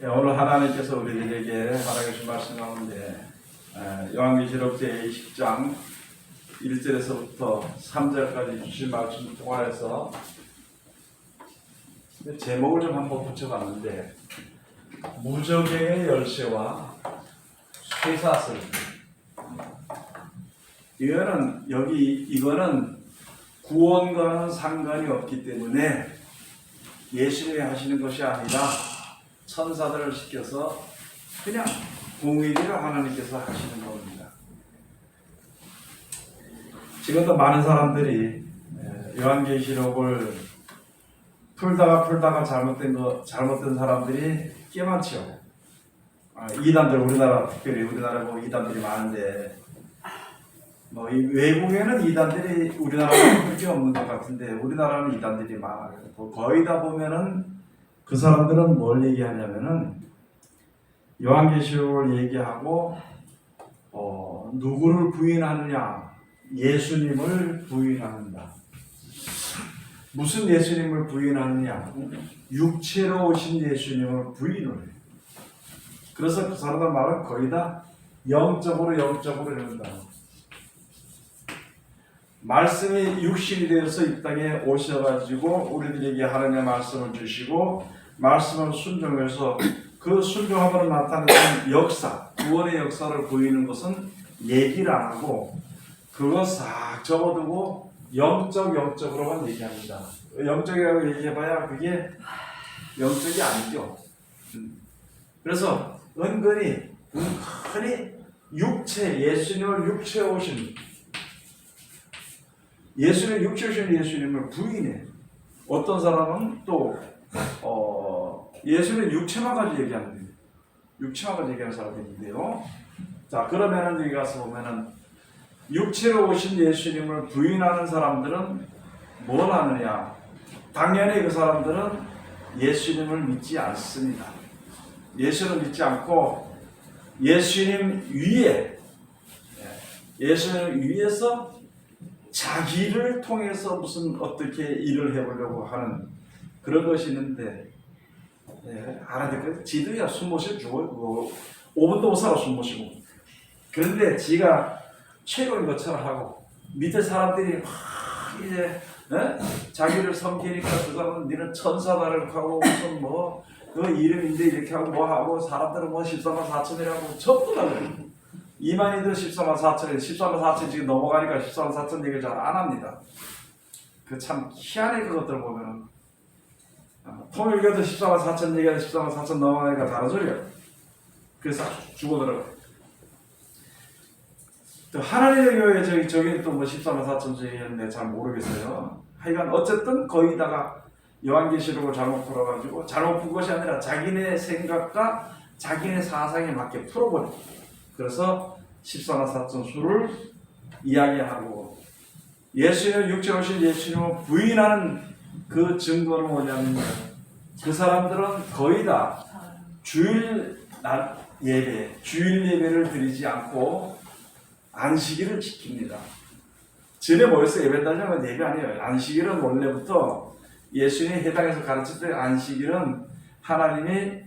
오늘 하나님께서 우리들에게 허락하신 말씀 가운데 요한계시록 제20장 1절에서부터 3절까지 주신 말씀을 통하여서 제목을 좀 한번 붙여봤는데, 무적의 열쇠와 쇠사슬. 이거는 구원과는 상관이 없기 때문에 예수님이 하시는 것이 아니라 천사들을 시켜서 그냥 공의대로 하나님께서 하시는 겁니다. 지금도 많은 사람들이 요한계시록을 풀다가 잘못된 사람들이 꽤 많죠. 이단들, 특별히 우리나라 이단들이 많은데, 이 외국에는 이단들이 우리나라는 그렇게 없는 것 같은데, 우리나라는 이단들이 많아요. 거의 다 보면은 그 사람들은 뭘 얘기하냐면은 요한계시록을 얘기하고 누구를 부인하느냐? 예수님을 부인한다. 무슨 예수님을 부인하느냐? 육체로 오신 예수님을 부인을 해요. 그래서 그 사람들 말은 거의 다 영적으로 이런다. 말씀이 육신이 되어서 이 땅에 오셔가지고 우리들에게 하나님의 말씀을 주시고 말씀을 순종해서 그 순종함으로 나타나는 역사, 구원의 역사를 보이는 것은 얘기를 안 하고 그거 싹 접어두고 영적으로만 얘기합니다. 영적이라고 얘기해봐야 그게 영적이 아니죠. 그래서 은근히 예수님을 육체에 오신 예수님을 부인해. 어떤 사람은 또 예수님 육체만 가지고 얘기하는 사람들이 있는데요. 자, 그러면은 여기 가서 보면은 육체로 오신 예수님을 부인하는 사람들은 뭘 하느냐? 당연히 그 사람들은 예수님을 믿지 않습니다. 예수를 믿지 않고 예수님 위에서 자기를 통해서 무슨 어떻게 일을 해보려고 하는 그런 것이 있는데, 알아듣고 지들이야 숨 모시고 죽어. 5분도 못 살아 숨 모시고. 그런데 지가 최고인 것처럼 하고 밑에 사람들이 이제 자기를 섬기니까 그 사람은 니는 천사다를 하고 무슨 그 이름인데 이렇게 하고 하고 사람들은 14만 4천이라고 전부 다 그래요. 이만희도 14만 4천이 14만 4천 지금 넘어가니까 14만 4천 얘기를 잘 안 합니다. 그 참 희한해. 그것들 보면은 통일교도 14만 4천 얘기하는 14만 4천 넘어가니까 다른 소리야. 그래서 죽어들어가. 또 하나님의 교회 저기 또 14만 4천 얘기했는데 잘 모르겠어요. 하여간 어쨌든 거기다가 요한계시록을 잘못 풀어가지고, 잘못 푼 것이 아니라 자기네 생각과 자기네 사상에 맞게 풀어버려. 그래서 14만 4천 수를 이야기하고, 예수님 육체로 오신 예수님을 부인하는 그 증거는 뭐냐면, 그 사람들은 거의 다 주일 예배를 드리지 않고 안식일을 지킵니다. 전에 뭐였어요? 예배다냐면 예배 아니에요. 안식일은 원래부터 예수님이 해당해서 가르칠 때 안식일은 하나님이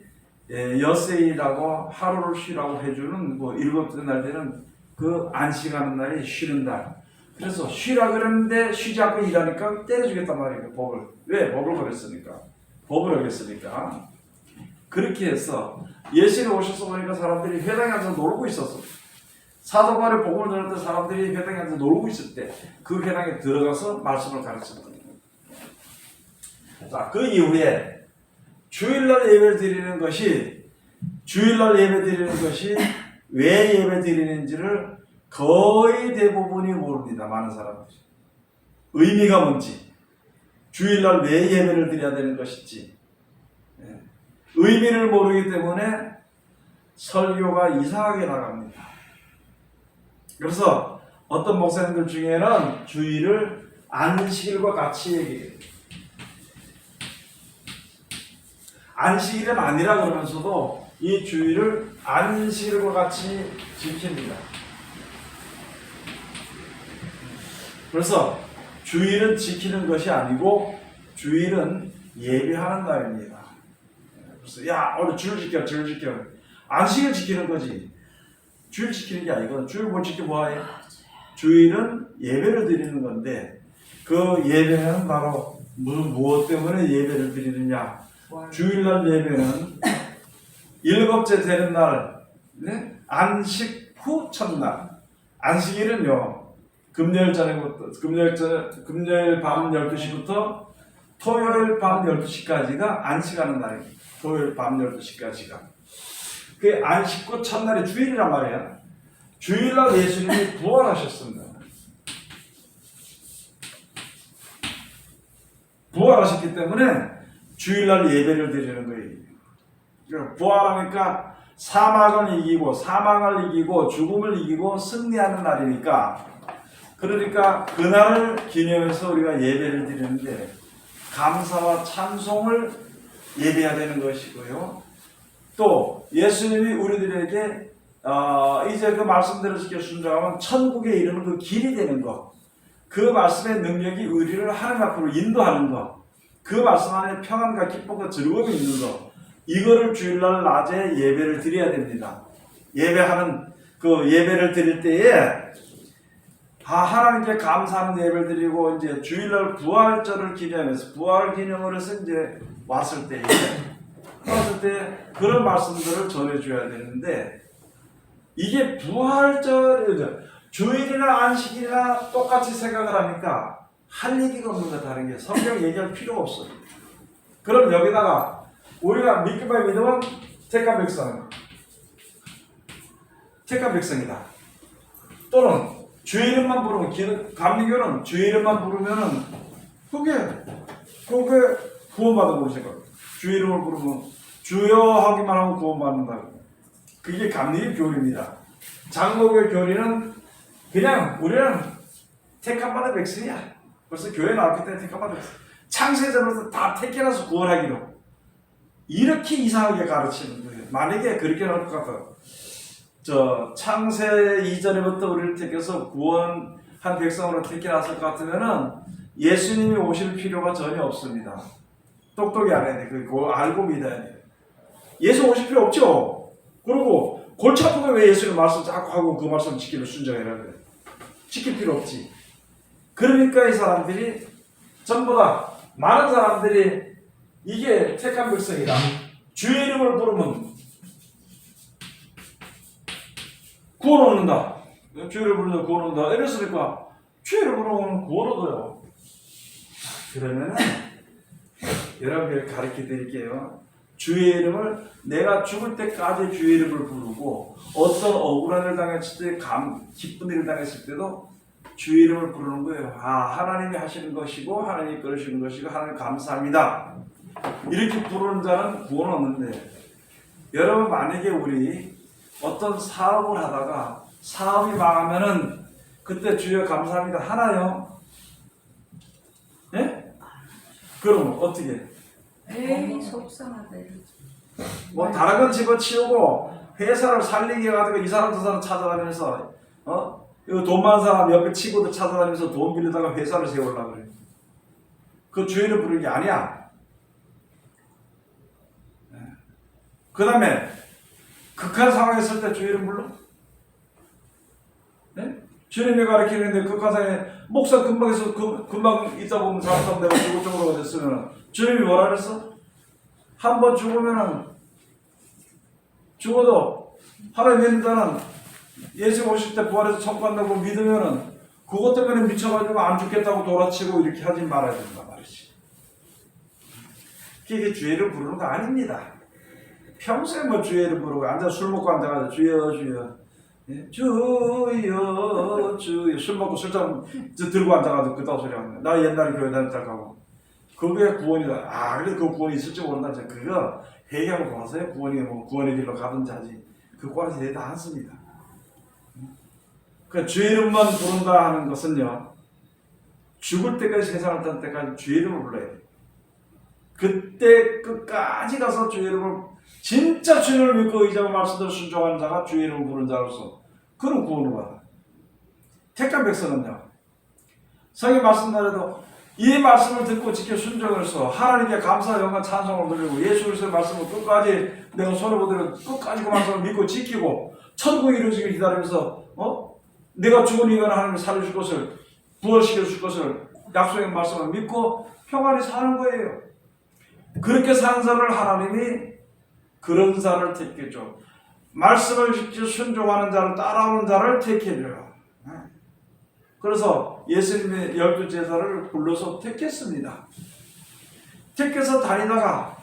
여세이라고 하루를 쉬라고 해주는 일곱째 날 되는 그 안식하는 날이 쉬는 날. 그래서 쉬라 그랬는데 쉬지 않고 일하니까 때려주겠단 말이에요. 법을. 왜? 법을 어겼으니까. 그렇게 해서 예수님 오셔서 보니까 사람들이 회당에 앉아서 놀고 있었어. 사도 바울의 복음을 들을 때 사람들이 회당에 앉아서 놀고 있을 때 그 회당에 들어가서 말씀을 가르쳤다. 자, 그 이후에 주일날 예배 드리는 것이 왜 예배 드리는지를 거의 대부분이 모릅니다. 많은 사람들이. 의미가 뭔지, 주일날 왜 예배를 드려야 되는 것인지, 의미를 모르기 때문에 설교가 이상하게 나갑니다. 그래서 어떤 목사님들 중에는 주일을 안식일과 같이 얘기해요. 안식일은 아니라 그러면서도 이 주일을 안식일과 같이 지킵니다. 그래서 주일은 지키는 것이 아니고 주일은 예배하는 날입니다. 그래서 야 오늘 줄 지켜 줄 지켜. 안식을 지키는 거지. 주일 지키는 게 아니고 주일 뭘 지켜 뭐해? 주일은 예배를 드리는 건데 그 예배는 바로 무엇 때문에 예배를 드리느냐? 주일날 예배는 일곱째 되는 날, 네? 안식 후 첫날. 안식일은요 금요일 밤 12시부터 토요일 밤 12시까지가 안식하는 날입니다. 토요일 밤 12시까지가. 그 안식 후 첫날이 주일이란 말이야. 주일날 예수님이 부활하셨습니다. 부활하셨기 때문에 주일날 예배를 드리는 거예요. 부활하니까 사망을 이기고 죽음을 이기고 승리하는 날이니까 그러니까 그날을 기념해서 우리가 예배를 드리는데 감사와 찬송을 예배해야 되는 것이고요. 또 예수님이 우리들에게 이제 그 말씀대로 지켜 순종하면 천국에 이르는 그 길이 되는 것, 그 말씀의 능력이 우리를 하나님 앞으로 인도하는 것, 그 말씀 안에 평안과 기쁨과 즐거움이 있는 것, 이거를 주일날 낮에 예배를 드려야 됩니다. 예배하는 그 예배를 드릴 때에 하나님께 감사하는 예배를 드리고 이제 주일날 부활절을 기념해서 부활 기념을 해서 이제 왔을 때 그런 말씀들을 전해줘야 되는데 이게 부활절 주일이나 안식일이나 똑같이 생각을 하니까 할 얘기가 없는 거 다른 게 성경 얘기할 필요가 없어요. 그럼 여기다가 우리가 믿기만 믿으면 택한 백성이다. 또는 주의 이름만 부르면 감리교는 주의 이름만 부르면은 그게 구원받은 것인 거예요. 주의 이름을 부르면 주여 하기만 하면 구원받는다. 그게 감리교 교리입니다. 장로교 교리는 그냥 우리는 택함받은 백성이야. 벌써 교회 나왔기 때문에 택함받은 백성. 창세전부터 다 택해놔서 구원하기로. 이렇게 이상하게 가르치는 거예요. 만약에 그렇게 나올 것 같아요. 창세 이전에부터 우리를 택해서 구원한 백성으로 택해놨을 것 같으면은 예수님이 오실 필요가 전혀 없습니다. 똑똑히 알아야 돼. 그거 알고 믿어야 돼. 예수 오실 필요 없죠. 그리고 골치 아프게 왜 예수님 말씀 자꾸 하고 그 말씀 지키는 순종해라 그래. 지킬 필요 없지. 그러니까 이 사람들이 전부 다 많은 사람들이 이게 택한 백성이다. 주의 이름을 부르면 구원 얻는다. 주의 이름을 부르면 구원 얻는다. 이랬으니까 주의 이름을 부르면 구원 얻어요. 그러면은 여러분들 가르쳐 드릴게요. 주의 이름을 내가 죽을 때까지 주의 이름을 부르고 어떤 억울한 일 당했을 때 기쁜 일을 당했을 때도 주의 이름을 부르는 거예요. 하나님이 하시는 것이고 하나님이 그러시는 것이고 하나님 감사합니다. 이렇게 부르는 자는 구원 얻는데 여러분 만약에 우리 어떤 사업을 하다가 사업이 망하면은 그때 주여 감사합니다 하나요? 예? 그럼 어떻게? 에이 속상하다. 뭐 다른 건 집어치우고 회사를 살리게 해가지고 이 사람 저 사람 찾아다니면서 이거 돈 많은 사람 옆에 친구들 찾아다니면서 돈 빌리다가 회사를 세우려고 그래. 그 주의를 부르는 게 아니야. 그 다음에 극한 상황에 있을 때 주의를 불러? 네? 주님이 가르치는데 극한 상황에 목사 금방 있다 보면 사람 내가 죽을 됐으면 주님이 뭐라 그랬어? 한 번 죽어도 하나님 믿는 예수 오실 때 부활해서 천국 간다고 믿으면은 그것 때문에 미쳐가지고 안 죽겠다고 돌아치고 이렇게 하지 말아야 된다 말이지. 그게 주의를 부르는 거 아닙니다. 평소에 뭐 주의를 부르고 술 먹고 앉아가지고 주여 술 먹고 술잔 들고 앉아가지고 그따위 소리 하는 거야. 나 옛날에 교회 다닐 때 가고 그게 구원이다. 근데 그 구원이 있을지 모른다. 그거 회개하고 돌아서야 구원의 길로 가든지 하지. 그거까지 되지 않습니다. 그 주의 이름만 부른다 하는 것은요, 죽을 때까지 세상을 떠날 때까지 주의 이름을 불러야 돼. 그때 끝까지 가서 주의 이름을 진짜 주님을 믿고 의지하고 말씀대로 순종하는 자가 주의 이름을 부르는 자로서 그런 구원을 받아. 택한 백성은요, 성경 말씀대로도 이 말씀을 듣고 지켜 순종을 해서 하나님께 감사, 영광, 찬송을 드리고 예수 그리스도의 말씀을 끝까지 내가 손에 보더라도 끝까지 그 말씀을 믿고 지키고 천국이 이루어지길 기다리면서 내가 죽은 이건 하나님이 살려줄 것을 부활시켜 줄 것을 약속의 말씀을 믿고 평안히 사는 거예요. 그렇게 사는 자를 하나님이 그런 자를 택해줘. 말씀을 지켜 순종하는 자를 따라오는 자를 택해줘요. 그래서 예수님의 12제자를 불러서 택했습니다. 택해서 다니다가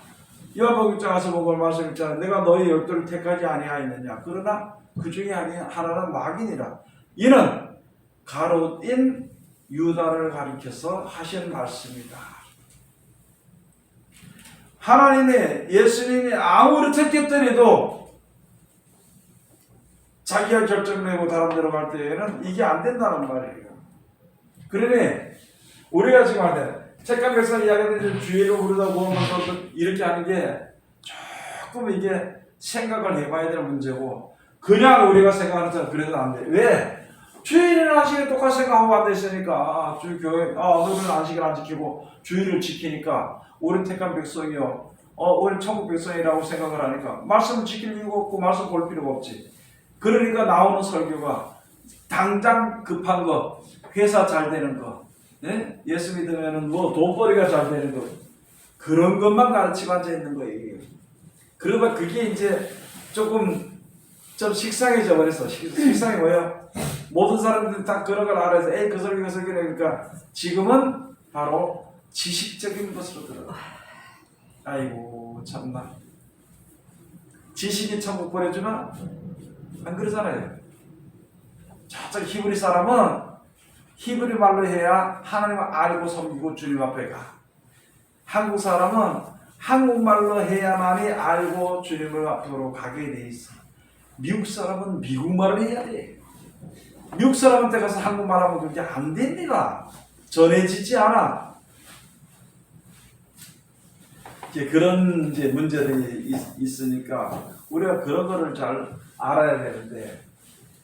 요한복음 6장 가서 보고 말씀 있잖아요. 내가 너희 12를 택하지 아니하였느냐. 그러나 그 중에 하나는 마귀니라. 이는 가롯인 유다를 가리켜서 하신 말씀이다. 하나님의 예수님이 아무리 택했더라도 자기가 결정내고 다른 데로 갈 때에는 이게 안 된다는 말이에요. 그러니 우리가 지금 할 때 책강 백사 이야기하는 주의를 부르다 구원받고 이렇게 하는 게 조금 이게 생각을 해봐야 될 문제고 그냥 우리가 생각하는 것처럼 그래도 안 돼. 왜? 주일은 안식일 똑같이 생각하고 안 됐으니까 주 교회 너는 안식일 안 지키고 주일을 지키니까 우리는 택한 백성이요 우리는 천국 백성이라고 생각을 하니까 말씀을 지킬 이유가 없고 말씀 볼 필요가 없지. 그러니까 나오는 설교가 당장 급한 거, 회사 잘 되는 거, 네? 예수 믿으면은 뭐 돈벌이가 잘 되는 거, 그런 것만 가르치고 앉아 있는 거예요. 그러면 그게 이제 조금 좀 식상해져 버렸어. 식상이 뭐예요? 모든 사람들이 다 그런 걸 알아서 에이 그 설교 그 설교 그러니까 지금은 바로 지식적인 것으로 들어가. 아이고 참나. 지식이 천국 보내주나? 안 그러잖아요. 저쪽 히브리 사람은 히브리 말로 해야 하나님을 알고 섬기고 주님 앞에 가. 한국 사람은 한국말로 해야만이 알고 주님을 앞으로 가게 돼 있어. 미국 사람은 미국말을 해야 돼. 미국 사람한테 가서 한국말 하면 그게 안 됩니다. 전해지지 않아. 이제 그런 이제 문제들이 있으니까 우리가 그런 거를 잘 알아야 되는데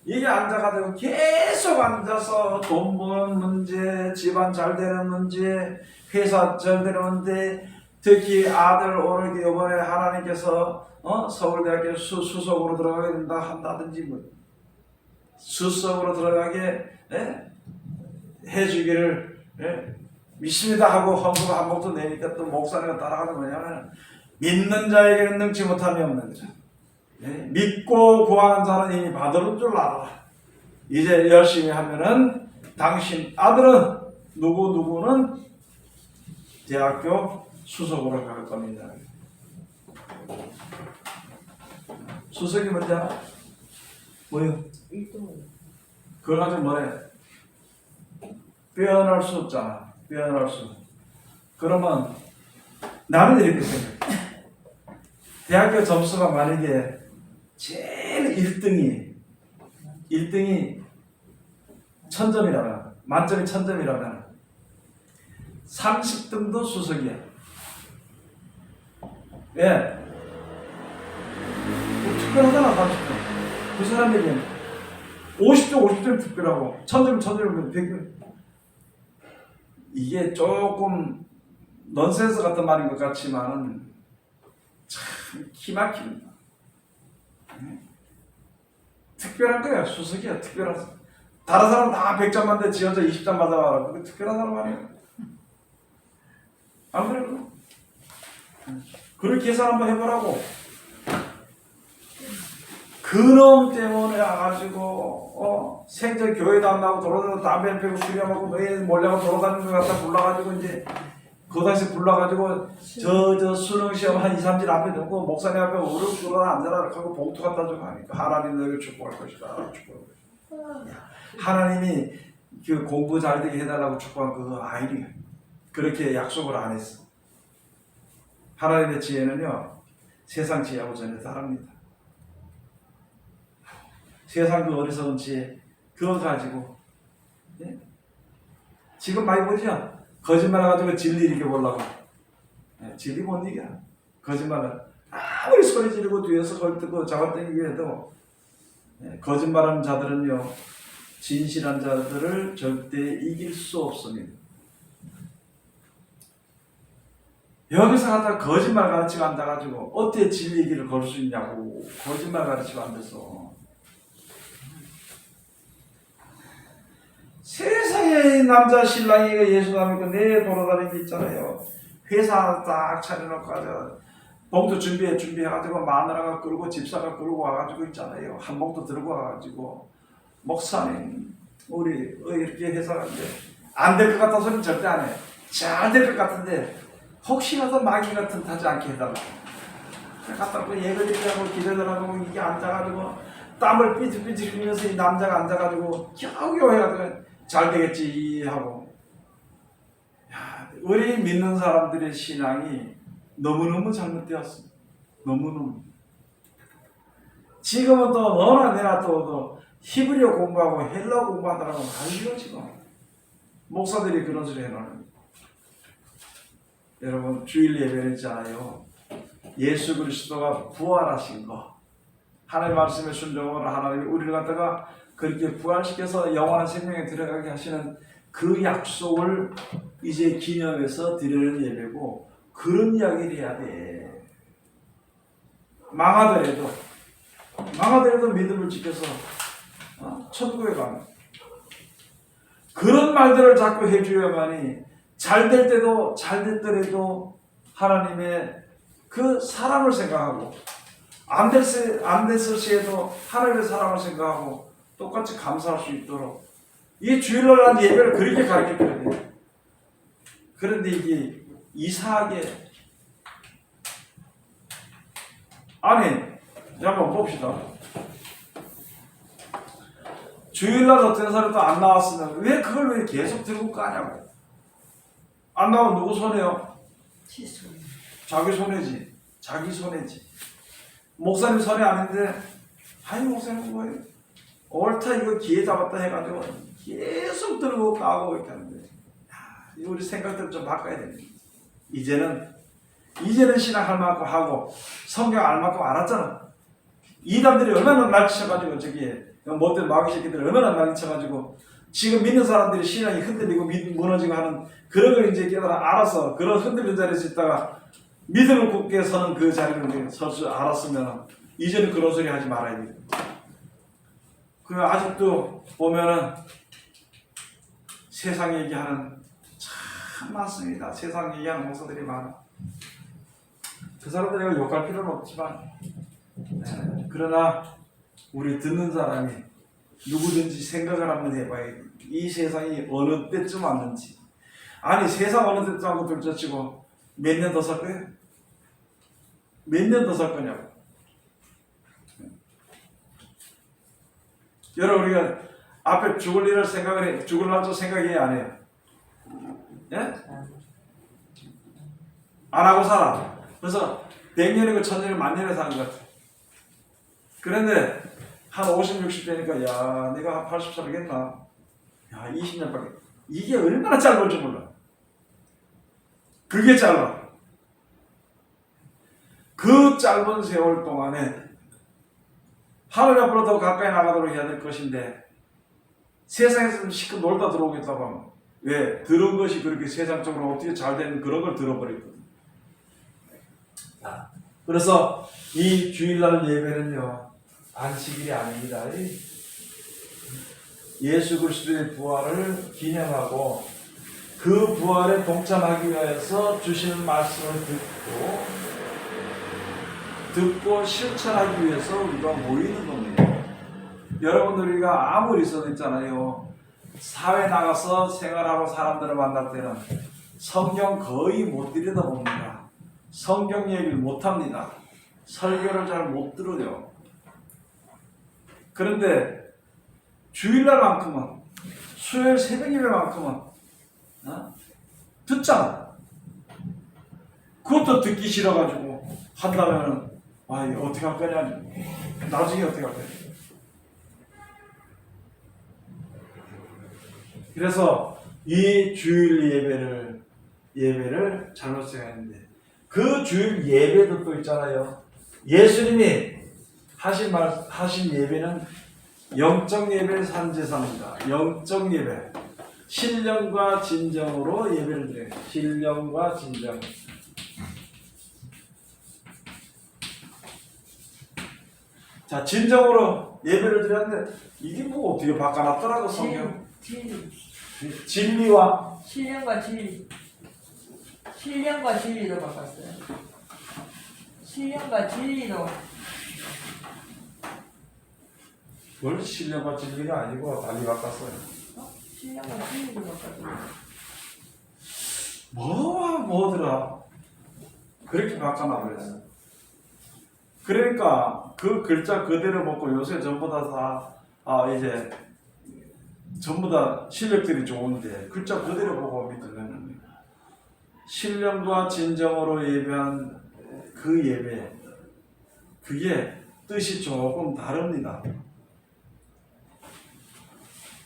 이게 앉아가지고 계속 앉아서 돈 버는 문제, 집안 잘 되는 문제, 회사 잘 되는 문제, 특히 아들 오르기 이번에 하나님께서 서울대학교 수석으로 들어가게 된다 한다든지 뭐 수석으로 들어가게 해주기를 믿습니다 하고 헌금 한 목도 내니까 또 목사님가 따라가는 뭐냐면 믿는 자에게는 능치 못함이 없는 자. 믿고 구하는 자는 이미 받을 줄 알아라. 이제 열심히 하면은 당신 아들은 누구는 대학교 수석으로 갈 겁니다. 수석이 뭔지 알아? 뭐요? 그걸 가지고 뭐래? 빼어날 수 없잖아. 빼어날 수. 그러면 나는 이렇게 생각해. 대학교 점수가 만약에 제일 1등이 1000점이라면 만점이 1000점이라면 30등도 수석이야. 왜? 특별하잖아. 30등 그 사람에게 50점 특별하고 1000점 100점 이게 조금 넌센스 같은 말인 것 같지만은 참 기막힙니다. 특별한 거야. 수석이야. 특별한. 다른 사람 다 100점 만데 지 혼자 20점 받아와라. 그게 특별한 사람 아니에요. 안 그래요? 그렇게 계산 한번 해보라고. 그놈 때문에 와가지고 생전 교회도 안 나고 돌아다니고 담배 피우고 술 먹고 매일 몰려가 돌아다니는 것 같다 불러가지고 이제 그 다시 불러가지고 저 수능 시험 한 2, 3일 앞에 놓고 목사님 앞에 무릎 꿇어라 앉아라 하고 봉투 갖다 주고 하니까 하나님 너를 축복할 것이다. 축복할 것이다. 하나님이 그 공부 잘 되게 해달라고 축복한 그 아이를 그렇게 약속을 안 했어. 하나님의 지혜는요 세상 지혜하고 전혀 다릅니다. 세상 그 어리석은 지혜 그거 가지고 지금 많이 보죠? 거짓말 해가지고 진리 이렇게 보려고 진리 못 이겨. 거짓말은 아무리 소리 지르고 뒤에서 걸뜨고 잡아당기고 해도 거짓말하는 자들은요 진실한 자들을 절대 이길 수 없습니다. 여기서 갖다 거짓말 가르치고 앉아가지고 어떻게 진리 얘기를 걸 수 있냐고. 거짓말 가르치고 앉아서. 세상에 남자 신랑이 예수 남이고 내 돌아다니는 게 있잖아요. 회사 딱 차려놓고 가서 봉투 준비해가지고 마누라가 끌고 집사가 끌고 와가지고 있잖아요. 한 봉투 들고 와가지고 목사님 우리 이렇게 회사 가는데 안 될 것 같아서는 절대 안 해. 잘 될 것 같은데 혹시라도 마귀 같은 타지 않게 해달라. 갖다 놓고 예배를 하고 기도하고 이게 앉아가지고 땀을 삐질삐질 흘리면서 이 남자가 앉아가지고 겨우겨우 해가지고 잘 되겠지 하고. 야, 우리 믿는 사람들의 신앙이 너무너무 잘못되었어. 너무너무. 지금은 또 너나 내나 또 히브리어 공부하고 헬라어 공부하느라고 난리요 지금. 목사들이 그런 소리 해놓는. 여러분 주일 예배는 있잖아요. 예수 그리스도가 부활하신 거. 하나님의 말씀에 순종으로 하나님이 우리를 갖다가 그렇게 부활시켜서 영원한 생명에 들어가게 하시는 그 약속을 이제 기념해서 드리는 예배고 그런 이야기를 해야 돼. 망하더라도 믿음을 지켜서 천국에 가는 그런 말들을 자꾸 해줘야만이 잘 될 때도 잘 됐더라도 하나님의 그 사랑을 생각하고 안 됐을 시에도 하나님의 사랑을 생각하고 똑같이 감사할 수 있도록 이 주일날 한 예배를 그렇게 가르쳐줘야 돼. 그런데 이게 이상하게 아니 한번 봅시다. 주일날 어떤 사람도 안 나왔으면 왜 그걸 왜 계속 들고 가냐고. 안 나오면 누구 손해요? 자기 손해지. 자기 손해지. 목사님 손해 아닌데 아니 목사님 뭐예요? 옳다 이거 기회 잡았다 해가지고 계속 들고 가고 이렇게 하는데 우리 생각들 좀 바꿔야 됩니다. 이제는 신앙할 만큼 하고 성경 알 만큼 알았잖아. 이단들이 얼마나 날치쳐가지고 저기 못된 마귀 새끼들 얼마나 날치쳐가지고 지금 믿는 사람들이 신앙이 흔들리고 무너지고 하는 그런 걸 이제 깨달아 알아서 그런 흔들린 자리에서 있다가 믿음을 굳게 서는 그 자리를 설 줄 알았으면 이제는 그런 소리 하지 말아야 돼. 그 아직도 보면은 세상 얘기하는 참 많습니다. 세상 얘기하는 목사들이 많아. 그 사람들에게 욕할 필요는 없지만 그러나 우리 듣는 사람이 누구든지 생각을 한번 해봐야 돼. 이 세상이 어느 때쯤 왔는지. 아니 세상 어느 때쯤 하고 둘째치고 몇 년 더 살 거예요? 몇 년 더 살 거냐고. 여러분 우리가 앞에 죽을 일을 생각을 해. 죽을 날도 생각해야 안 해요. 예? 안 하고 살아. 그래서 100년이고 1000년이고 10,000년에 사는 것 같아. 그런데 한 50, 60 되니까 야 내가 한 80 살겠나? 야 20년밖에. 이게 얼마나 짧은 줄 몰라. 그게 짧아. 그 짧은 세월 동안에 하늘 앞으로 더 가까이 나가도록 해야 될 것인데 세상에서 좀 시끄 놀다 들어오겠다고 하면 왜? 들은 것이 그렇게 세상적으로 어떻게 잘 되는 그런 걸 들어버렸거든. 그래서 이 주일날 예배는요 안식일이 아닙니다. 예수 그리스도의 부활을 기념하고 그 부활에 동참하기 위해서 주시는 말씀을 듣고 실천하기 위해서 우리가 모이는 겁니다. 여러분 우리가 아무리 있어도 있잖아요. 사회 나가서 생활하고 사람들을 만날 때는 성경 거의 못 들여다봅니다. 성경 얘기를 못합니다. 설교를 잘 못 들어요. 그런데 주일날만큼은 수요일 새벽 예배만큼은 듣잖아. 그것도 듣기 싫어가지고 한다면은 이거 어떻게 할 거냐? 나중에 어떻게 할 거냐? 그래서 이 주일 예배를 잘못 생각했는데 그 주일 예배도 또 있잖아요. 예수님이 하신 예배는 영적 예배 산제사입니다. 영적 예배. 신령과 진정으로 예배를 드려요. 신령과 진정. 자, 진정으로 예배를 드렸는데 이게 뭐 어떻게 바꿔놨더라고 성경. 진리. 진리와 신령과 진리. 신령과 진리도 바꿨어요. 신령과 진리도. 뭘 신령과 진리가 아니고 달리 바꿨어요. 신령과 진리도 바꿨어요. 뭐더라. 그렇게 바꿔놔버렸어. 그러니까 그 글자 그대로 먹고 요새 전부 이제 전부 다 실력들이 좋은데 글자 그대로 보고 믿으면 신령과 진정으로 예배한 그 예배 그게 뜻이 조금 다릅니다.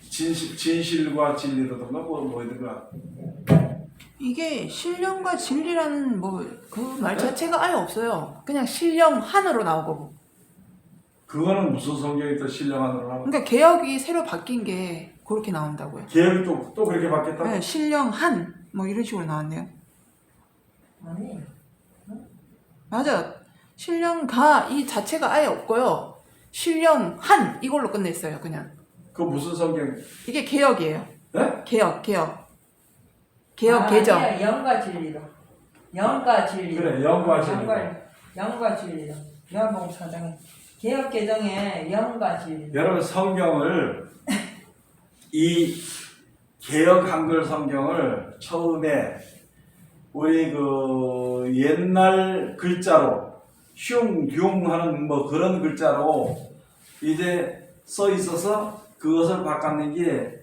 진실과 진리로든가 뭐든가 이게 신령과 진리라는 뭐 그 말 자체가 아예 없어요. 그냥 신령한으로 나오고. 그거는 무슨 성경이 또 신령한으로 나와? 그러니까 개혁이 새로 바뀐 게 그렇게 나온다고요. 계열이 또 그렇게 바뀌었다고? 네, 신령한 뭐 이런 식으로 나왔네요. 아니. 맞아. 신령가 이 자체가 아예 없고요. 신령한 이걸로 끝냈어요. 그냥. 그 무슨 성경? 이게 개혁이에요. 네? 개혁 개정. 아니야, 영과 진리도. 영과 진리도. 그래, 영과 진리도. 영과 진리도. 요한복음 4장에 개혁 개정에 영과 진리. 여러분 성경을 이 개혁 한글 성경을 처음에 우리 그 옛날 글자로 흉흉 하는 뭐 그런 글자로 이제 써 있어서 그것을 바꿨는 게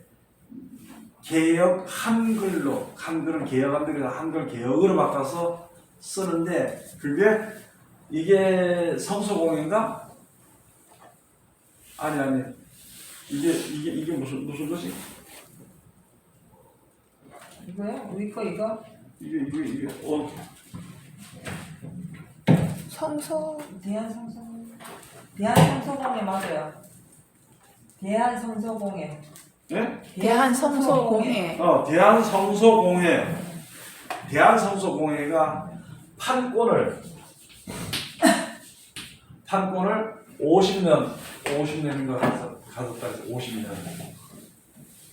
개혁 한글로 한글을 개혁한다고 한글 개혁으로 바꿔서 쓰는데 그게 이게 성서공인가? 아니 이게 무슨 것이? 이거요? 우리 거 이거? 이게 성서 대한성서공회 맞아요. 대한성서공회. 예? 대한성서공회. 대한성서공회가 판권을 50년인가 가졌다 해서 50년.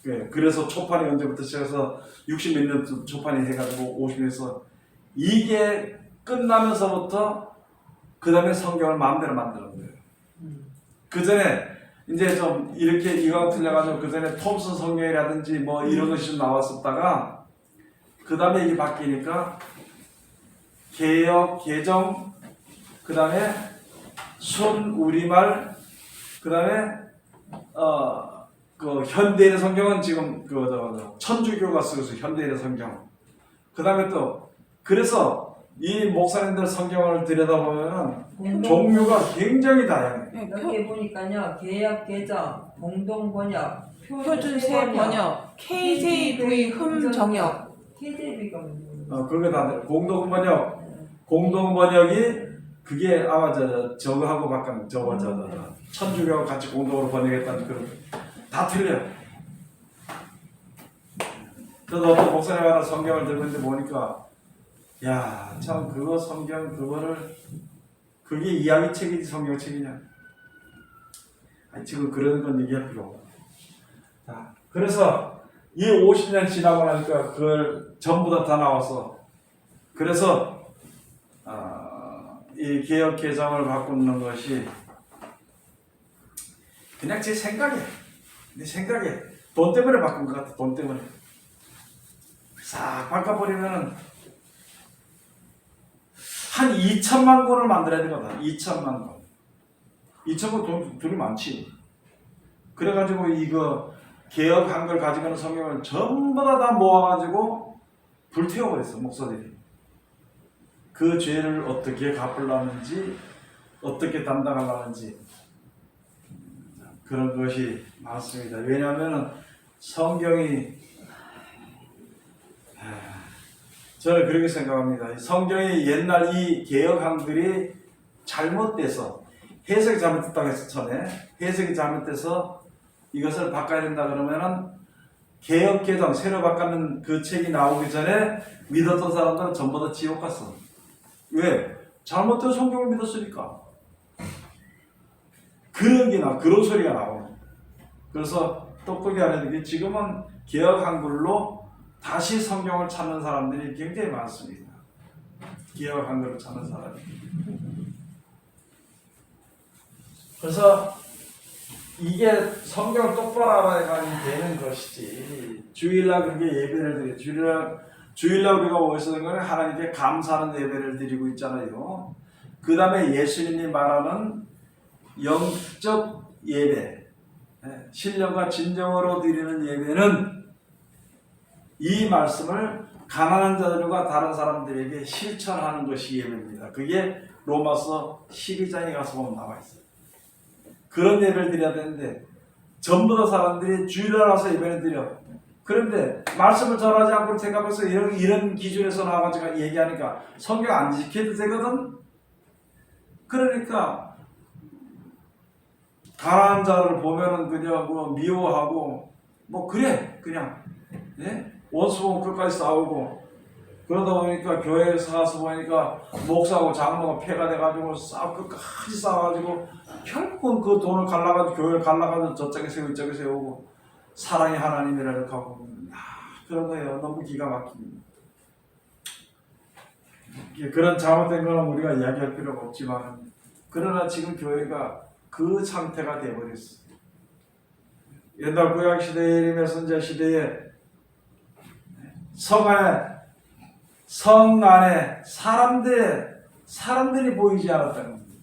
예, 그래서 초판이 언제부터 시작해서 60몇 년 초판이 해가지고 50년에서 이게 끝나면서부터 그 다음에 성경을 마음대로 만드는 거예요. 그 전에 이제 좀 이렇게 이거 틀려가지고 그 전에 톰슨 성경이라든지 뭐 이런 것이 좀 나왔었다가 그 다음에 이게 바뀌니까 개역, 개정, 그 다음에 순 우리말, 그 다음에 그 현대인의 성경은 지금 천주교가 쓰고 있어요. 현대인의 성경. 그 다음에 또 그래서 이 목사님들 성경을 들여다보면은 종류가 굉장히 다양해요. 네, 여기 보니까요. 개역 개정, 공동 번역, 표준세 번역, KJV 흠정역. KJV가 뭐예요? 그게 다 공동 번역이 그게 아마 저거하고 바꾼 천주교가 같이 공동으로 번역했다는 그런 다 틀려요. 저도 어떤 목사님 하나 성경을 들고 있는데 보니까 야 참 그거 성경 그거를 그게 이야기책이지 성경책이냐? 아니, 지금 그런 건 얘기할 필요 없다. 자, 그래서 이 50년 지나고 나니까 그걸 전부 다 나와서 그래서 이 개혁 개정을 바꾸는 것이 그냥 제 생각에 돈 때문에 바꾼 것 같아. 돈 때문에 싹 바꿔버리면은 한 2천만 권을 만들어야 되거든. 2천만 권. 2천만 권 돈이 많지. 그래가지고 이거 개혁 한글 가지고는 성경을 전부 다 모아가지고 불태워버렸어 목사들이. 그 죄를 어떻게 갚으려는지 어떻게 담당하려는지 그런 것이 많습니다. 왜냐하면 성경이 저는 그렇게 생각합니다. 성경이 옛날 이 개혁 한글이 잘못돼서 해석이 잘못됐다고 했어. 전에 해석이 잘못돼서 이것을 바꿔야 된다 그러면은 개혁 개정 새로 바꾸는 그 책이 나오기 전에 믿었던 사람들은 전부 다 지옥 갔어. 왜? 잘못된 성경을 믿었으니까. 그런 소리가 나오는. 그래서 똑똑히 알아야 되게 지금은 개혁 한글로 다시 성경을 찾는 사람들이 굉장히 많습니다. 개혁 한글을 찾는 사람이. 그래서 이게 성경을 똑바로 알아야만이 되는 것이지. 주일날 그렇게 예배를 드려. 주일날 우리가 모여서 거는 하나님께 감사하는 예배를 드리고 있잖아요. 그 다음에 예수님이 말하는 영적 예배, 신령과 진정으로 드리는 예배는 이 말씀을 가난한 자들과 다른 사람들에게 실천하는 것이 예배입니다. 그게 로마서 12장에 가서 보면 나와 있어요. 그런 예배를 드려야 되는데 전부 다 사람들이 주일날 와서 예배를 드려. 그런데 말씀을 전하지 않고 생각해서 이런 기준에서 나와가지고 얘기하니까 성경 안 지켜도 되거든. 그러니까 가난한 자를 보면은 그냥 뭐 미워하고 뭐 그래 그냥 원수보면 끝까지 싸우고 그러다 보니까 교회에서 가서 보니까 목사하고 장로가 패가 돼가지고 끝까지 싸워가지고 결국은 그 돈을 갈라가지고 교회를 갈라가지고 저쪽에 세우고 이쪽에 세우고 사랑이 하나님이라 이렇게 하고 그런 거예요. 너무 기가 막힙니다. 그런 잘못된 거는 우리가 이야기할 필요가 없지만 그러나 지금 교회가 그 상태가 되어버렸어요. 옛날 구약 시대에 메신저 시대에 성 안에 사람들이 보이지 않았다는 겁니다.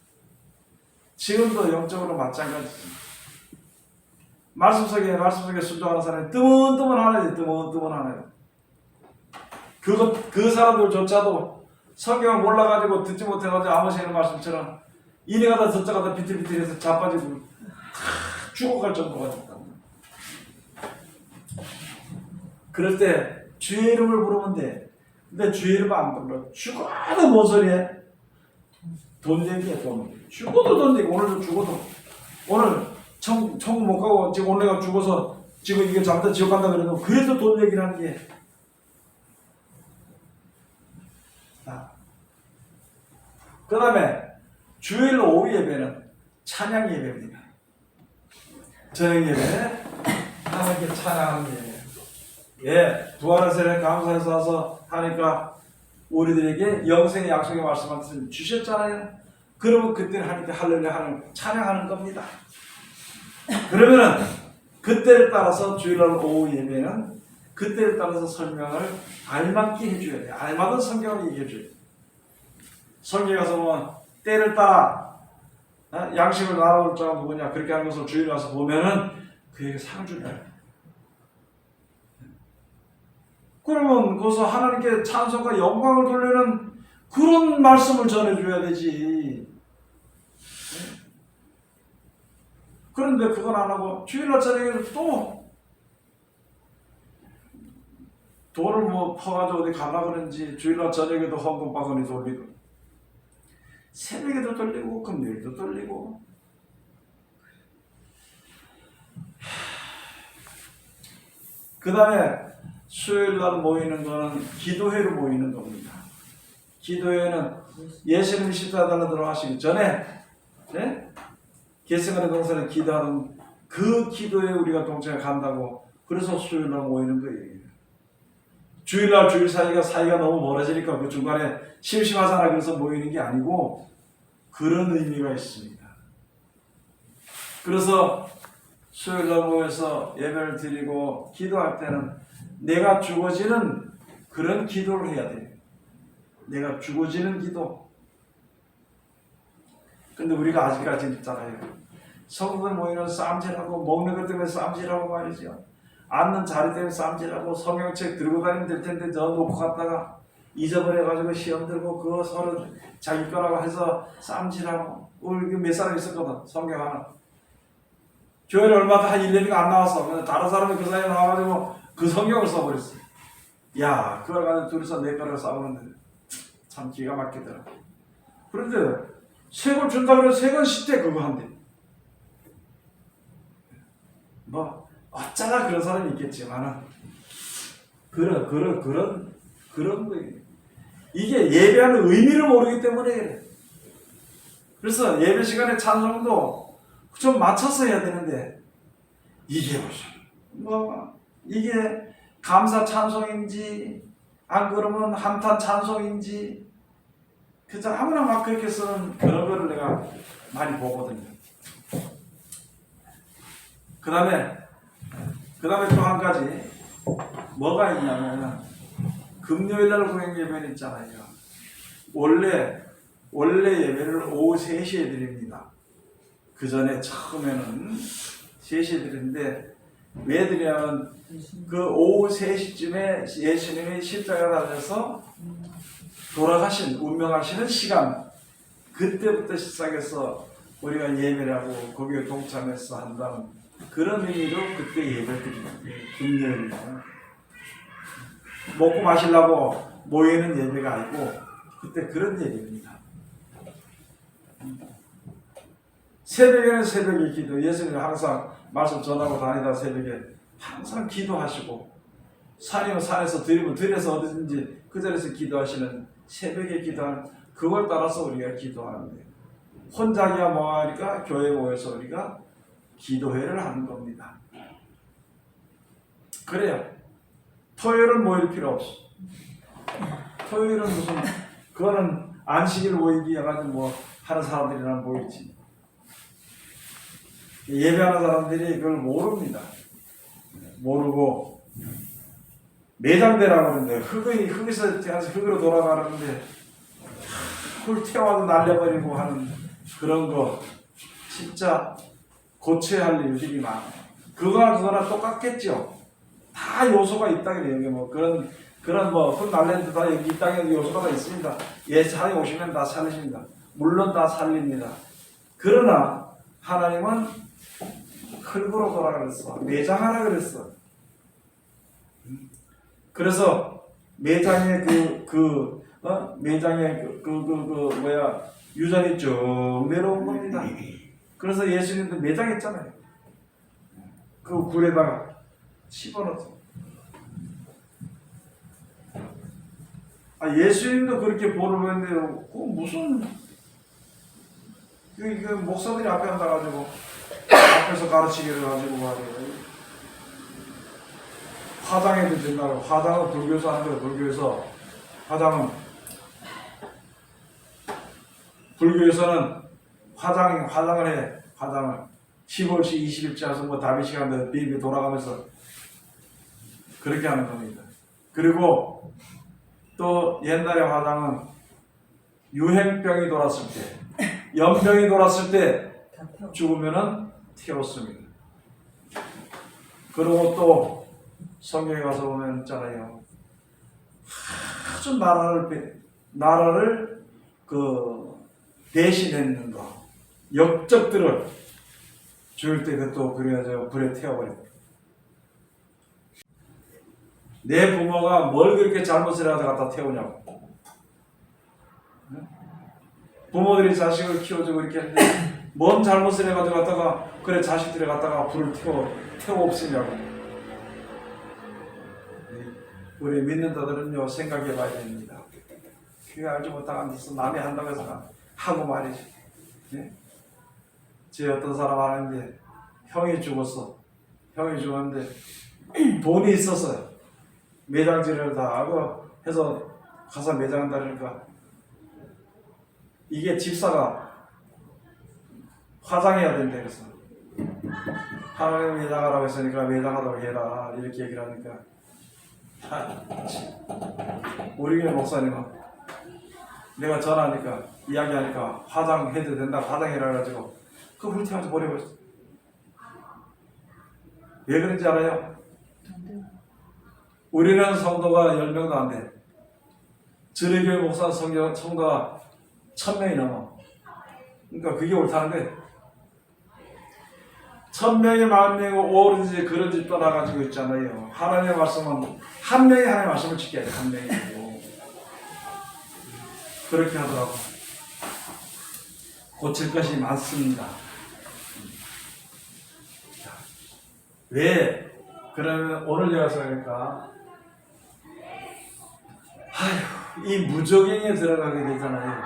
지금도 영적으로 마찬가지입니다. 말씀 속에 순종하는 사람이 뜨문뜨문하네. 그 사람들조차도 성경을 몰라가지고 듣지 못해가지고 아무시는 말씀처럼 이리 가다 저쪽 가다 비틀비틀해서 자빠지고 죽어갈 정도가 됐다. 그럴 때 주의 이름을 부르면 돼. 근데 주의 이름 안 불러. 죽어도 뭔 소리해? 돈 얘기야, 돈. 죽어도 돈 얘기. 오늘도 죽어도. 오늘 천국 못 가고 지금 오늘 내가 죽어서 지금 이게 잘못해 지옥 간다 그래도 그래도 돈 얘기를 하는 게. 그 다음에 주일 오후 예배는 찬양 예배입니다. 저녁 예배는 하나님께 찬양하는 예배. 부활하세요 감사해서 와서 하니까 우리들에게 영생의 약속의 말씀을 주셨잖아요. 그러면 그때는 하나님께 할렐루야 하는 찬양하는 겁니다. 그러면은 그때를 따라서 주일날 오후 예배는 그때를 따라서 설명을 알맞게 해줘야 돼요. 알맞은 성경을 얘기해줘야 돼요. 성경에 가서 보면 때를 따라 양식을 나눠줄 자가 누구냐 그렇게 하는 것을 주일에 가서 보면은 그에게 상 준다. 그러면 거기서 하나님께 찬송과 영광을 돌리는 그런 말씀을 전해줘야 되지. 그런데 그건 안 하고 주일날 저녁에 또 돈을 뭐 퍼가지고 어디 가려고 그런지 주일날 저녁에도 헌금바구니 돌리고 새벽에도 돌리고 금요일도 돌리고 그 다음에 수요일날 모이는 거는 기도회로 모이는 겁니다. 기도회는 예수님이 십자가에 들어가시기 전에 겟세마네 동산에 기도하는 그 기도에 우리가 동참해 간다고 그래서 수요일날 모이는 거예요. 주일날 주일 사이가 너무 멀어지니까 그 중간에 심심하잖아 그래서 모이는 게 아니고 그런 의미가 있습니다. 그래서 수요일날 모여서 예배를 드리고 기도할 때는 내가 죽어지는 그런 기도를 해야 돼요. 내가 죽어지는 기도. 근데 우리가 아직까지 있잖아요. 성도들 모이는 싸움질하고 먹는 것 때문에 싸움질하고 말이죠. 앉는 자리 때문에 싸움질하고 성경책 들고 다니면 될 텐데 저 놓고 갔다가 잊어버려가지고 시험 들고 그거 서로 자기 거라고 해서 싸움질하고 우리 몇 사람 있었거든. 성경 하나. 교회를 얼마 한 1년인가 안 나왔어. 근데 다른 사람이 그 사이에 나와가지고 그 성경을 써버렸어. 야, 그걸 가지고 둘이서 내 거라고 싸우는데 참 기가 막히더라. 그런데 세금 준다 그래서 세금 시대 그거 한대. 뭐 어쩌나 그런 사람이 있겠지만은 그런 거예요. 이게 예배하는 의미를 모르기 때문에 그래. 그래서 예배 시간에 찬송도 좀 맞춰서 해야 되는데 이게 무슨 이게 감사 찬송인지 안 그러면 한탄 찬송인지 그저 아무나 막 그렇게 쓰는 그런 거를 내가 많이 보거든요. 그 다음에 또 한 가지 뭐가 있냐면 금요일날 공영 예배는 있잖아요. 원래 예배를 오후 3시에 드립니다. 그 전에 처음에는 3시에 드리는데 왜 드리냐면 그 오후 3시쯤에 예수님이 십자가 달려서 돌아가신 운명하시는 시간 그때부터 시작해서 우리가 예배를 하고 거기에 동참해서 한다는 그런 의미로 그때 예배를 드립니다. 금요일에 먹고 마시려고 모이는 예배가 아니고 그때 그런 예배입니다. 새벽에는 새벽에 기도, 예수님이 항상 말씀 전하고 다니다 새벽에 항상 기도하시고 산이면 산에서 들이면 들에서 어디든지 그 자리에서 기도하시는 새벽에 기도하는 그걸 따라서 우리가 기도하는데 혼자기야 뭐하니까 교회에 모여서 우리가 기도회를 하는 겁니다. 그래요. 토요일은 모일 필요 없어. 토요일은 무슨 그거는 안식일 모이기 해가지고 뭐 하는 사람들이랑 모이지. 예배하는 사람들이 그걸 모릅니다. 모르고 매장대라고 그러는데 흙에서 태어나서 흙으로 돌아가는데 흙 태워도 날려버리고 하는 그런 거 진짜 고쳐야 할 일들이 많아요. 그거나 똑같겠죠. 다 요소가 있다 그래요. 여기 뭐 그런 뭐 흙 날리는 다 여기 이 땅에 요소가 다 있습니다. 예산에 오시면 다 살리십니다. 물론 다 살립니다. 그러나 하나님은 흙으로 돌아가 그랬어. 매장하라 그랬어. 그래서 매장의 매장의 유전이 쭉 내려온 겁니다. 그래서 예수님도 매장했잖아요. 그 굴에다가 집어넣었어. 예수님도 그렇게 볼을 보는데 그 무슨 그 목사들이 앞에 앉아가지고 앞에서 가르치기를 가지고 말이에요. 화장해도 된다고. 화장은 불교에서 하는 거예요. 불교에서 불교에서는 화장을 해. 화장을 15일씩 20일째 해서 뭐 다비 시간대 비비 돌아가면서 그렇게 하는 겁니다. 그리고 또 옛날에 화장은 유행병이 돌았을 때, 연병이 돌았을 때 죽으면은 태웠습니다. 그리고 또 성경에 가서 보면 있잖아요. 아주 나라를 대신했는 거, 역적들을 죽일 때 그것도 그래가지고 불에 태워버립니다. 내 부모가 뭘 그렇게 잘못을 해서 갖다 태우냐고. 부모들이 자식을 키워주고 이렇게 했는데 뭔 잘못을 해가지고 갖다가 그래 자식들이 갖다가 불을 태워 없으냐고. 우리 믿는다들은요 생각해 봐야 됩니다. 그게 알지 못하고 앉아서 남이 한다고 해서 하고 말이지. 네? 제 어떤 사람 하는데 형이 죽었어. 형이 죽었는데 돈이 있었어요. 매장질을 다 하고 해서 가서 매장한다 그러니까 이게 집사가 화장해야 된다 그래서 하나님 매장하라고 했으니까 매장하라고 해라 이렇게 얘기를 하니까 우리 교회 목사님은 내가 전화하니까 이야기하니까 화장해도 된다 화장해라 해가지고 그 불태워서 버려버렸어. 왜 그런지 알아요? 우리는 성도가 10명도 안 돼. 저희 교회 목사 성도가 1000명이 넘어. 그러니까 그게 옳다는 거예요. 1000명이 10,000명이고 오른지 그런지 떠나가지고 있잖아요. 하나님의 말씀은 한 명이 하나님의 말씀을 지켜야 돼. 한 명이고 그렇게 하더라고. 고칠 것이 많습니다. 왜? 그러면 오늘 내가 생각하니까 이 무적행에 들어가게 되잖아요.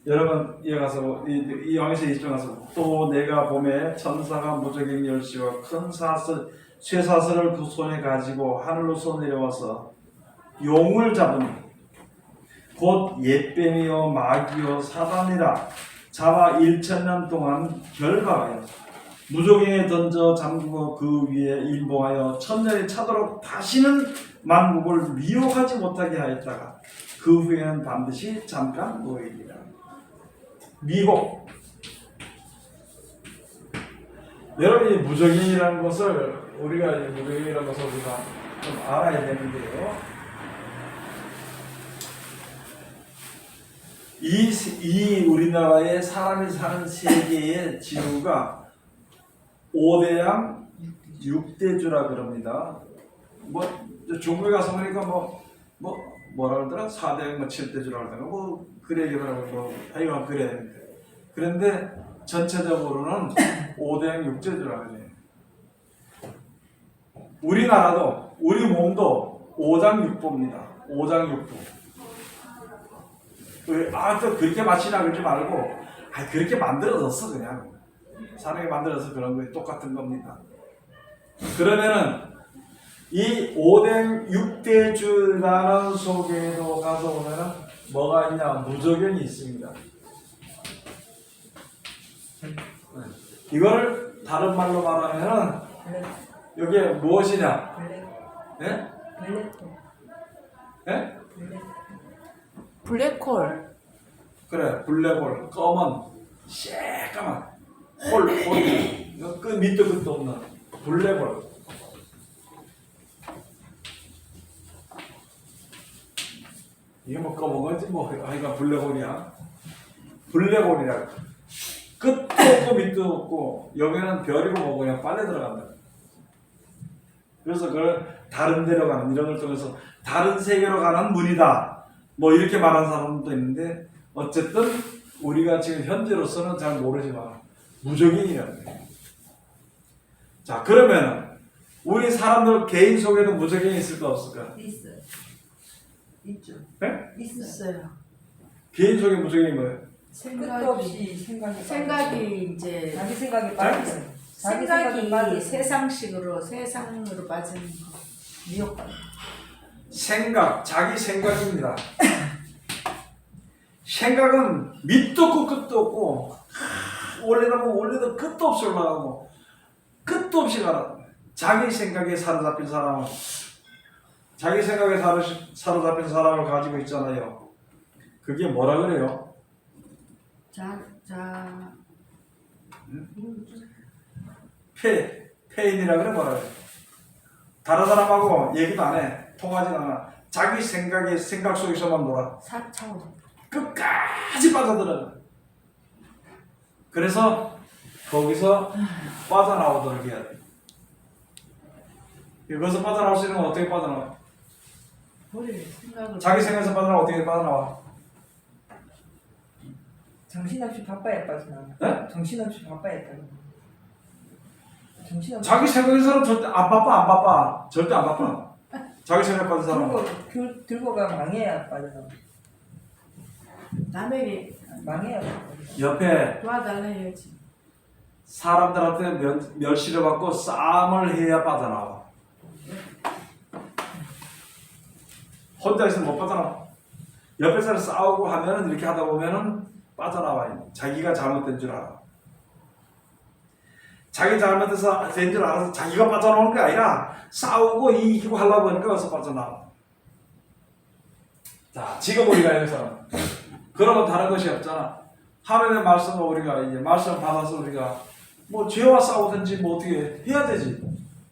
여러분 이어가서 이 왕에서 20장 가서 또 내가 봄에 천사가 무적인 열시와 큰 사슬 쇠사슬을 두 손에 가지고 하늘로서 내려와서 용을 잡으니 곧 옛뱀이요 마귀요 사단이라 잡아 1000년 동안 결박하여 무적행에 던져 잠그고 그 위에 인봉하여 천년이 차도록 다시는 만국을 미혹하지 못하게 하였다가 그 후에는 반드시 잠깐 놓이리라. 미혹. 여러분 이 무적행이라는 것을 우리가 좀 알아야 되는데요. 이 우리나라의 사람이 사는 세계의 지구가 5대양 6대주라 그럽니다. 뭐 중국에 가서 보니까 뭐라 그러더라? 4대양 7대주라 그러더라. 뭐 그래 얘기하더라고. 하여간 그래. 그런데 전체적으로는 5대양 6대주라 그래요. 우리나라도 우리 몸도 5장 6부입니다. 5장 6부. 또 그렇게 마치나 그러지 말고 그렇게 만들어졌어 그냥. 사람이 만들어서 그런 거에 똑같은 겁니다. 그러면은 이 5대 6대주라는 속에도 가서 보면은 뭐가 있냐? 무적행이 있습니다. 이거를 다른 말로 말하면은 이게 무엇이냐? 예? 예? 블랙홀. 그래, 블랙홀, 검은, 새까만 홀. 이거 끝 밑도 끝도 없는 블랙홀. 이게 뭐 검은 거지 뭐 하여간 블랙홀이야. 블랙홀이라고. 끝도 없고 밑도 없고 여기는 별이고 뭐고 그냥 빨려 들어간다. 그래서 그걸 다른 데로 가는 이런 걸 통해서 다른 세계로 가는 문이다. 뭐 이렇게 말하는 사람도 있는데 어쨌든 우리가 지금 현재로서는 잘 모르지만 무적행이라는 거예요. 자 그러면 우리 사람들 개인 속에도 무적행이 있을까 없을까? 있어요. 있죠. 네? 있어요. 개인 속에 무적행이 뭐예요? 끝도 없이 생각이 이제 자기 생각이 빠져요. 자기 생각이 빠져요. 세상으로 빠지는 거. 미혹받는. 생각, 자기 생각입니다. 생각은 밑도 없고 끝도 없고 올리다 보면 올리다 끝도 없이 올라가고 끝도 없이 가라. 자기 생각에 사로잡힌 사람은 자기 생각에 사로잡힌 사람을 가지고 있잖아요. 그게 뭐라 그래요? 페인이라 그래 뭐라 그래? 다른 사람하고 얘기도 안 해. 통하지 않아. 자기 생각 속에서만 놀아. 4차원. 끝까지 빠져들어. 그래서 거기서 빠져나오도록 해야 돼. 여기서 빠져나올 수 있는 건 어떻게 빠져나와? 자기 생각에서 빠져나와 어떻게 빠져나와? 정신없이 바빠야 빠져나와. 네? 정신없이 바빠야 빠져. 정신없이. 자기 생각에서는 절대 안 바빠. 절대 안 바빠. 자기 생각에 빠진 사람. 들고 가 망해야 빠져나와. 남에게 망해야. 옆에 도와달라 해야지. 사람들한테 멸시를 받고 싸움을 해야 빠져나와. 혼자 있으면 못 빠져나와. 옆에 사람 싸우고 하면은 이렇게 하다 보면은 빠져나와요. 자기가 잘못된 줄 알아. 자기 잘못해서 된 줄 알아서 자기가 빠져나오는 게 아니라 싸우고 이기고 하려고 보니까 어서 빠져나와. 자, 지금 우리가 여기서 그러면 다른 것이 없잖아. 하나님의 말씀을 우리가 이제 말씀 받아서 우리가 뭐 죄와 싸우든지 뭐 어떻게 해야 되지.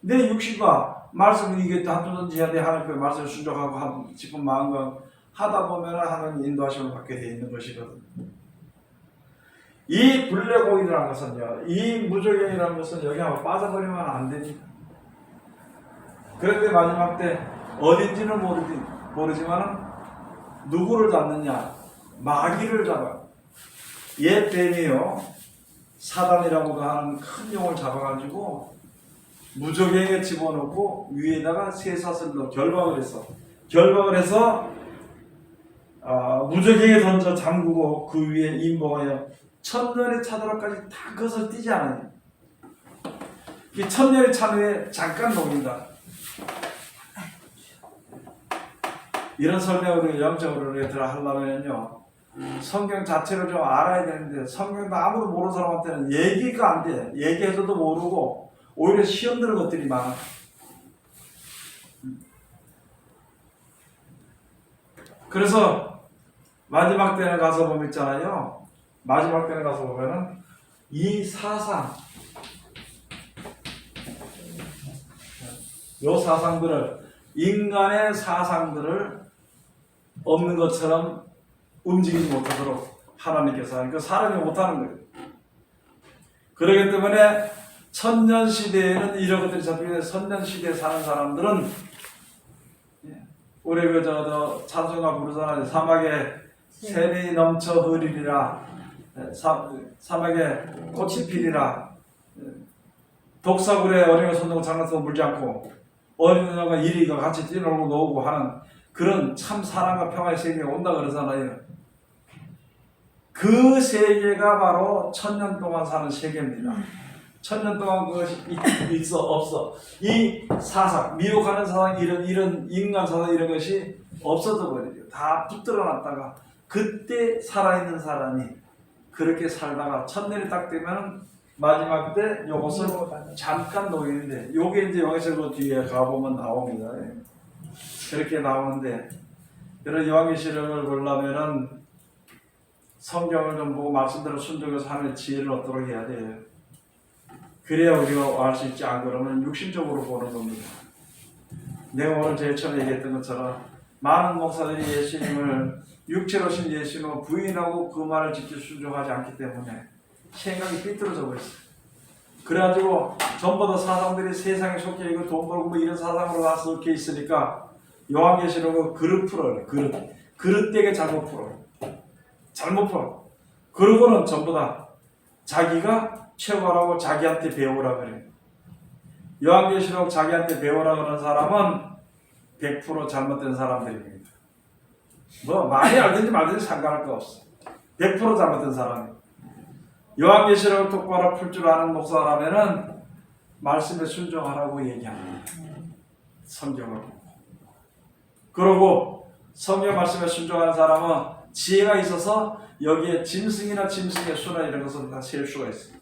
내 육신과 말씀을 이게 다투든지 해야 돼. 하나님의 말씀을 순종하고 하고 싶은 마음과 하다 보면 하나님 인도하심을 받게 돼 있는 것이거든. 이 블랙홀이라는 것은요, 이 무적행이라는 것은 여기 한번 빠져버리면 안 됩니다. 그런데 마지막 때 어딘지는 모르지만은 누구를 잡느냐? 마귀를 잡아. 옛 뱀이요, 사단이라고 하는 큰 용을 잡아가지고 무적행에 집어넣고 위에다가 쇠사슬로 결박을 해서 무적에게 던져 잠그고 그 위에 임봉하여 천년의 차도로까지 다 그것을 띄지 않으니 이 천년의 차도에 잠깐 녹인다. 이런 설명을 영적으로 우리가 하려면요 성경 자체를 좀 알아야 되는데 성경도 아무도 모르는 사람한테는 얘기가 안 돼. 얘기해서도 모르고 오히려 시험 드는 것들이 많아. 그래서 마지막 때는 가서 보면 있잖아요. 마지막 때는 가서 보면은 이 사상, 요 사상들을 인간의 사상들을 없는 것처럼 움직이지 못하도록 하나님께서 하니까 사람이 못하는 거예요. 그렇기 때문에 천년 시대에는 이런 것들이 잡히는데 천년 시대에 사는 사람들은 우리 그 찬송가 부르잖아요. 사막에 샘이 넘쳐 흐리리라. 사막에 꽃이 피리라. 독사굴에 어린이가 손들고 장난쳐도 물지 않고 어린이가 이리가 같이 뛰놀고 노고 하는 그런 참 사랑과 평화의 세계가 온다 그러잖아요. 그 세계가 바로 천년 동안 사는 세계입니다. 천년 동안 그것이 있어 없어 이 사상 미혹하는 사상 이런 인간 사상 이런 것이 없어져 버리죠. 다 붙들어 놨다가 그때 살아있는 사람이 그렇게 살다가 천년이 딱 되면 마지막 때 요것을 잠깐 놓이는데 요게 이제 여기서 그 뒤에 가보면 나옵니다. 그렇게 나오는데 이런 요한계시록을 보려면은 성경을 좀 보고 말씀대로 순종해서 하는 지혜를 얻도록 해야 돼요. 그래야 우리가 알 수 있지, 안 그러면 육신적으로 보는 겁니다. 내가 오늘 제일 처음에 얘기했던 것처럼 많은 목사들이 예수님을 육체로 오신 예수님을 부인하고 그 말을 직접 순종하지 않기 때문에 생각이 삐뚤어져 버렸어요. 그래가지고 전부 다 사상들이 세상에 속해 있고 돈 벌고 뭐 이런 사상으로 다 섞여 있으니까 요한계시록은 그릇 풀어요. 그릇되게 잘못 풀어요. 잘못 풀어. 그러고는 전부 다 자기가 최고라고 자기한테 배우라 그래요. 요한계시록 자기한테 배우라 그러는 사람은 100% 잘못된 사람들입니다. 뭐 많이 알든지 말든지 상관할 거 없어. 100% 잘못된 사람이에요. 요한계시록을 똑바로 풀 줄 아는 목사라면은 말씀에 순종하라고 얘기합니다. 성경을 보고. 그러고 성경 말씀에 순종하는 사람은 지혜가 있어서 여기에 짐승이나 짐승의 수나 이런 것을 다 셀 수가 있어요.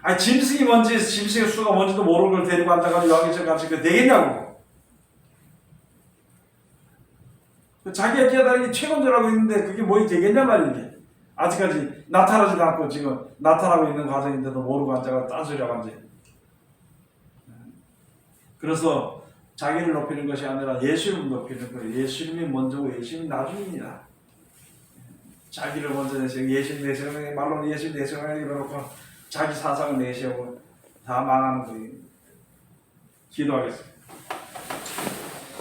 아니 짐승이 뭔지 짐승의 수가 뭔지도 모르는 걸 데리고 앉아가지고 요한계시록 같이 그 되겠냐고. 자기가 깨달은 게 최고인 줄 알고 있는데 그게 뭐이 되겠냐 말이지. 아직까지 나타나지도 않고 지금 나타나고 있는 과정인데도 모르고 앉아가 딴소리하고 앉아. 그래서 자기를 높이는 것이 아니라 예수님을 높이는 거예요. 예수님이 먼저고 예수님이 나중입니다. 자기를 먼저 내세우고 예수님 내세우고 말로 예수님 내세우고 이러놓고 자기 사상을 내세우고 다 망하는 거예요. 기도하겠습니다.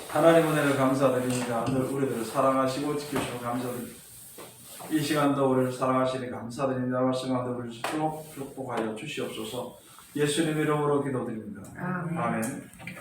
하나님 은혜를 감사드립니다. 늘 우리들을 사랑하시고 지켜주시고 감사드립니다. 이 시간도 우리를 사랑하시니 감사드립니다. 말씀하는 우리를 축복하여 주시옵소서. 예수님 이름으로 기도드립니다. 아멘. 아멘.